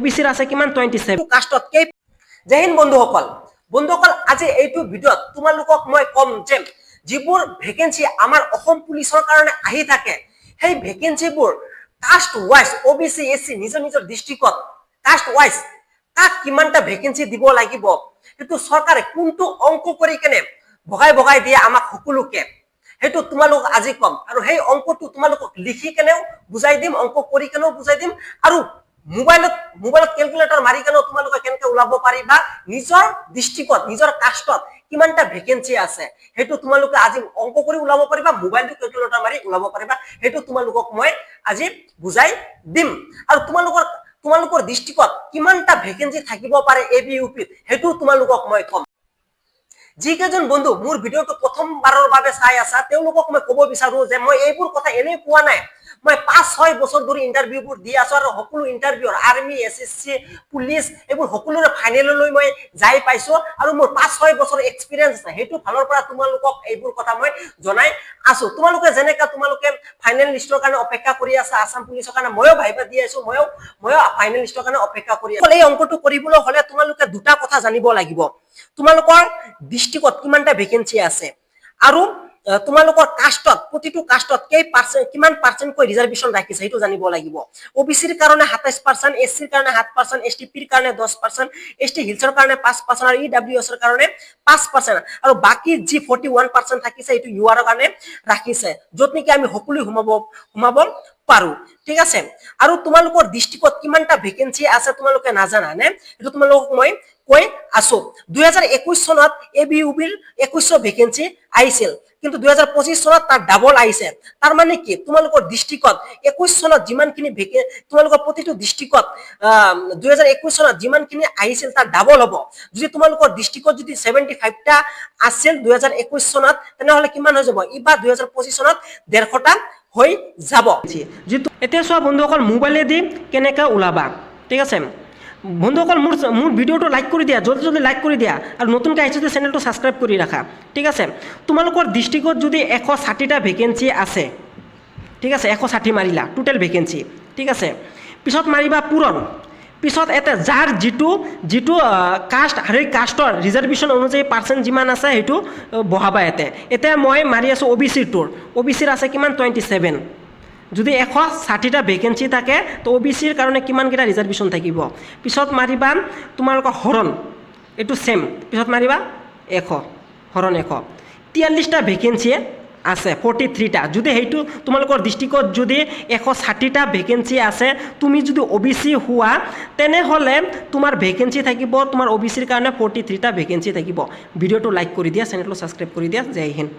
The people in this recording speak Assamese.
OBCৰ আছে কিমান 27 কাষ্টত কে জয় হিন্দ বন্ধুসকল আজি এইটো ভিডিঅ'ত তোমালোকক মই কম যে যিবোৰ ভেকেন্সি আমাৰ অসম পুলিচৰ কাৰণে আহি থাকে সেই ভেকেন্সিবোৰ কাষ্ট ওয়াইজ OBC SC নিজৰ ডিস্ট্ৰিক্টত কাষ্ট ওয়াইজ কাক কিমানটা ভেকেন্সি দিব লাগিব সেইটো চৰকাৰে কোনটো অংক কৰি কেনে ভগাই দিয়ে আমাক সকলোকে হেতু তোমালোক আজি কম আৰু সেই অংকটো তোমালোকক লিখি কেনেও বুজাই দিম অংক কৰি কেনেও বুজাই দিম আৰু মোবাইলত ক্যালকুলেটৰ মাৰি কেনেও তোমালোকে কেনেকে ওলাব পাৰিবা নিজৰ ডিস্ট্ৰিক্টত নিজৰ কাষ্টত কিমানটা ভেকেন্সি আছে হেতু তোমালোকে আজি অংক কৰি ওলাব পাৰিবা মোবাইলটো ক্যালকুলেটৰ মাৰি ওলাব পাৰিবা হেতু তোমালোকক মই আজি বুজাই দিম আৰু তোমালোকৰ ডিস্ট্ৰিক্টত কিমানটা ভেকেন্সি থাকিব পাৰে ABUP হেতু তোমালোকক মই কম যিকেজন বন্ধু মোৰ ভিডিওটো প্ৰথমবাৰৰ বাবে চাই আছা তেওঁলোকক মই ক'ব বিচাৰো যে মই এইবোৰ কথা এনে কোৱা নাই মই 5-6 বছৰ ধৰি ইন্টাৰভিউবোৰ দি আছো আৰু সকলো ইন্টাৰভিউৰ আৰ্মি SSC পুলিচ এইবোৰ সকলোৰে ফাইনেললৈ মই যাই পাইছো আৰু মোৰ 5-6 বছৰ এক্সপেৰিয়েন্স আছে হেতু ফালৰ পৰা তোমালোকক এইবোৰ কথা মই জনাই আছো তোমালোকে ফাইনেল লিষ্টৰ কাৰণে অপেক্ষা কৰি আছা আসাম পুলিচৰ কাৰণে ময়ো ভাইবা দি আছো ময়ো ফাইনেল লিষ্টৰ কাৰণে অপেক্ষা কৰি আছো এই অংকটো কৰিবলৈ হলে তোমালোকে দুটা কথা জানিব লাগিব তোমালোকৰ ডিস্ট্ৰিক্টত কিমানটা ভেকেন্সি আছে আৰু তোমালোকৰ কাষ্টত প্ৰতিটো কাষ্টত কিমান পাৰ্সেন্ট কৈ ৰিজাৰ্ভেশন ৰাখিছে হেতু জানিব লাগিব OBCৰ কাৰণে 27% SCৰ কাৰণে 7% STPৰ কাৰণে 10% ST হিলছৰ কাৰণে 5% আৰু EWSৰ কাৰণে 5% আৰু বাকি যি 41% থাকিছে হেতু UR কাৰণে ৰাখিছে যত নেকি আমি সকলো হুমাব পাৰো ঠিক আছে আৰু তোমালোকৰ ডিস্ট্ৰিক্টত কিমানটা ভেকেন্সি আছে তোমালোকে নাজানা নে এটো তোমালোকক মই কৈ আছো 2021 চনত ABUPৰ 2100 ভেকেন্সি আইছিল কিন্তু 2025 চনত তাৰ ডাবল আইছে তাৰ মানে কি তোমালোকৰ ডিস্ট্ৰিক্টত 21 চনত যিমানখিনি তোমালোকৰ প্ৰতিটো ডিস্ট্ৰিক্টত 2021 চনত যিমানখিনি আইছিল তাৰ ডাবল হ'ব যদি তোমালোকৰ ডিস্ট্ৰিক্টত যদি 75 টা আছিল 2021 চনত তেনেহলে কিমান হৈ যাব ইবা 2025 চনত 150 টা হৈ যাব যেটো এতিয়া সব বন্ধুসকল মোবাইলে দি কেনেকা ওলাবা ঠিক আছে বন্ধুসকল মোৰ ভিডিওটো লাইক কৰি দিয়া জলদি লাইক কৰি দিয়া আৰু নতুনকৈ আহিছে যে চেনেলটো সাবস্ক্ৰাইব কৰি ৰাখা ঠিক আছে তোমালোকৰ ডিস্ট্ৰিক্টত যদি 160 টা ভেকেন্সি আছে ঠিক আছে 160 মাৰিলা টোটাল ভেকেন্সি ঠিক আছে পিছত মাৰিবা পূৰণ পিছত এটা যাৰ যিটো কাষ্ট আৰু কাষ্টৰ ৰিজাৰ্ভেশন অনুযায়ী পাৰ্সেন্ট যিমান আছে হেতু বহাবা এতিয়া মই মাৰি আছো OBCৰ আছে কিমান 27 যদি 160 টা ভেকেন্সি থাকে তো OBCৰ কাৰণে কিমান কেটা ৰিজাৰ্ভেশন থাকিব পিছত মাৰিবা তোমালোকৰ হৰণ এটো সেম পিছত মাৰিবা 100 হৰণ 100 43 টা ভেকেন্সি আছে 43 টা যদি হেতু তোমালোকৰ ডিস্ট্ৰিক্টত যদি 160 টা ভেকেন্সি আছে তুমি যদি OBC হোৱা তেনে হলে তোমাৰ ভেকেন্সি থাকিব তোমাৰ OBCৰ কাৰণে 43 টা ভেকেন্সি থাকিব ভিডিওটো লাইক কৰি দিয়া চেনেলটো সাবস্ক্ৰাইব কৰি দিয়া জয় হিন্দ